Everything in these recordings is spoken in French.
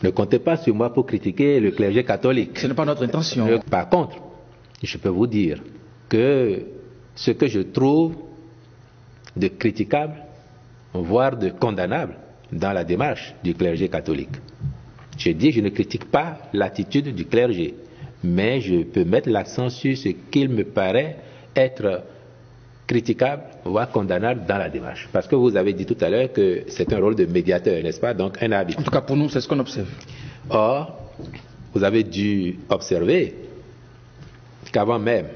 Ne comptez pas sur moi pour critiquer le clergé catholique. Ce n'est pas notre intention. Par contre, je peux vous dire que ce que je trouve de critiquable, voire de condamnable dans la démarche du clergé catholique. Je dis, je ne critique pas l'attitude du clergé, mais je peux mettre l'accent sur ce qu'il me paraît être critiquable, voire condamnable dans la démarche. Parce que vous avez dit tout à l'heure que c'est un rôle de médiateur, n'est-ce pas? Donc un arbitre. En tout cas, pour nous, c'est ce qu'on observe. Or, vous avez dû observer qu'avant même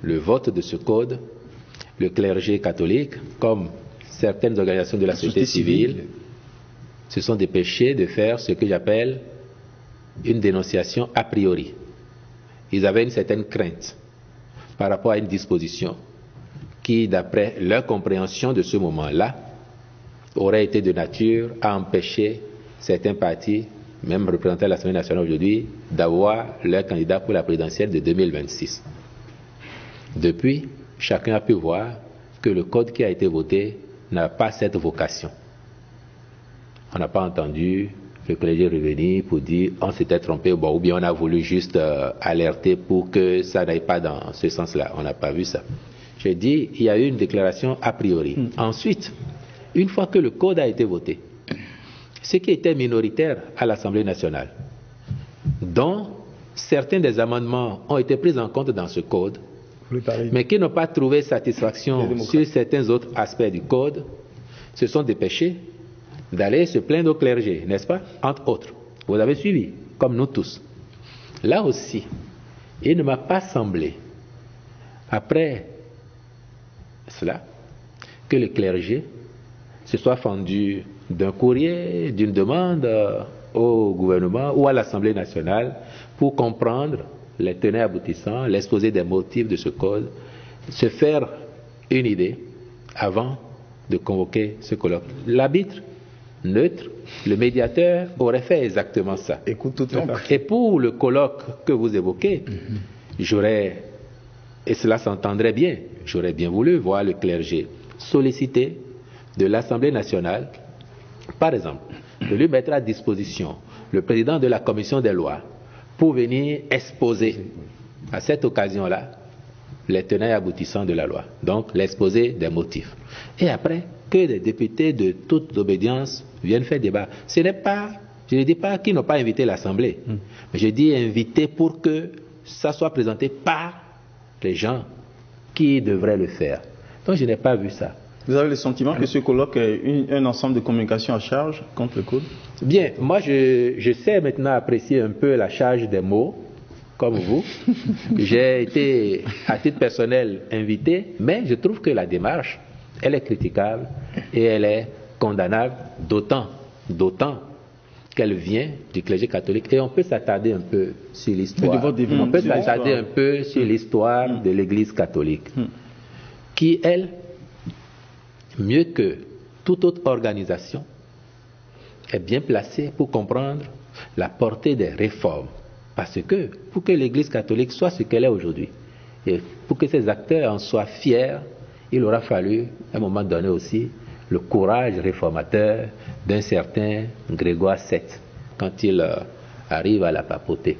le vote de ce code, le clergé catholique, comme certaines organisations de la société civile, se sont dépêchés de faire ce que j'appelle une dénonciation a priori. Ils avaient une certaine crainte par rapport à une disposition qui, d'après leur compréhension de ce moment-là, aurait été de nature à empêcher certains partis, même représentés à l'Assemblée nationale aujourd'hui, d'avoir leur candidat pour la présidentielle de 2026. Depuis, chacun a pu voir que le code qui a été voté n'a pas cette vocation. On n'a pas entendu le clergé revenir pour dire on s'était trompé, bon, ou bien on a voulu juste alerter pour que ça n'aille pas dans ce sens-là. On n'a pas vu ça. J'ai dit, il y a eu une déclaration a priori. Ensuite, une fois que le code a été voté, ce qui était minoritaire à l'Assemblée nationale, dont certains des amendements ont été pris en compte dans ce code, mais qui n'ont pas trouvé satisfaction sur certains autres aspects du code, se sont dépêchés d'aller se plaindre au clergé, n'est-ce pas? Entre autres. Vous avez suivi, comme nous tous. Là aussi, il ne m'a pas semblé, après cela, que le clergé se soit fendu d'un courrier, d'une demande au gouvernement ou à l'Assemblée nationale pour comprendre les tenants aboutissants, l'exposé des motifs de ce code, se faire une idée avant de convoquer ce colloque. L'arbitre neutre, le médiateur aurait fait exactement ça. Et pour le colloque que vous évoquez, j'aurais, et cela s'entendrait bien, j'aurais bien voulu voir le clergé solliciter de l'Assemblée nationale, par exemple, de lui mettre à disposition le président de la commission des lois pour venir exposer à cette occasion-là les tenants et aboutissants de la loi, donc l'exposé des motifs. Et après, que des députés de toute obédience viennent faire débat. Ce n'est pas, je ne dis pas qu'ils n'ont pas invité l'Assemblée, mais je dis invité pour que ça soit présenté par les gens qui devraient le faire. Donc je n'ai pas vu ça. Vous avez le sentiment que ce colloque est un ensemble de communication à charge contre le code? Bien, moi je sais maintenant apprécier un peu la charge des mots, comme vous. J'ai été à titre personnel invité, mais je trouve que la démarche, elle est critiquable et elle est condamnable, d'autant qu'elle vient du clergé catholique. Et on peut s'attarder un peu sur l'histoire. On peut s'attarder un peu sur l'histoire de l'Église catholique, qui, elle, mieux que toute autre organisation, est bien placée pour comprendre la portée des réformes. Parce que, pour que l'Église catholique soit ce qu'elle est aujourd'hui, et pour que ses acteurs en soient fiers, il aura fallu, à un moment donné aussi, le courage réformateur d'un certain Grégoire VII, quand il arrive à la papauté,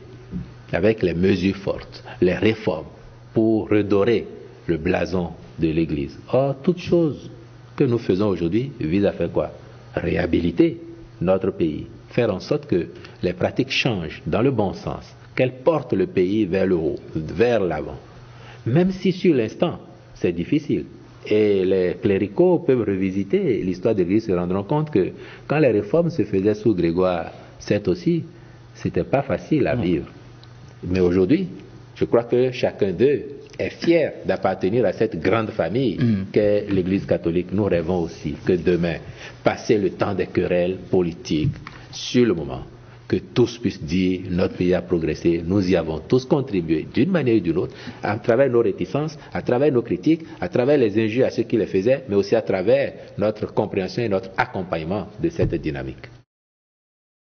avec les mesures fortes, les réformes, pour redorer le blason de l'Église. Or, toute chose que nous faisons aujourd'hui vise à faire quoi? Réhabiliter notre pays, faire en sorte que les pratiques changent dans le bon sens, qu'elles portent le pays vers le haut, vers l'avant. Même si sur l'instant, c'est difficile. Et les cléricaux peuvent revisiter l'histoire de l'Église, se rendront compte que quand les réformes se faisaient sous Grégoire VII aussi, c'était pas facile à vivre. Mais aujourd'hui, je crois que chacun d'eux est fier d'appartenir à cette grande famille qu'est l'Église catholique. Nous rêvons aussi que demain, passer le temps des querelles politiques, sur le moment, que tous puissent dire notre pays a progressé, nous y avons tous contribué d'une manière ou d'une autre, à travers nos réticences, à travers nos critiques, à travers les injures à ceux qui les faisaient, mais aussi à travers notre compréhension et notre accompagnement de cette dynamique.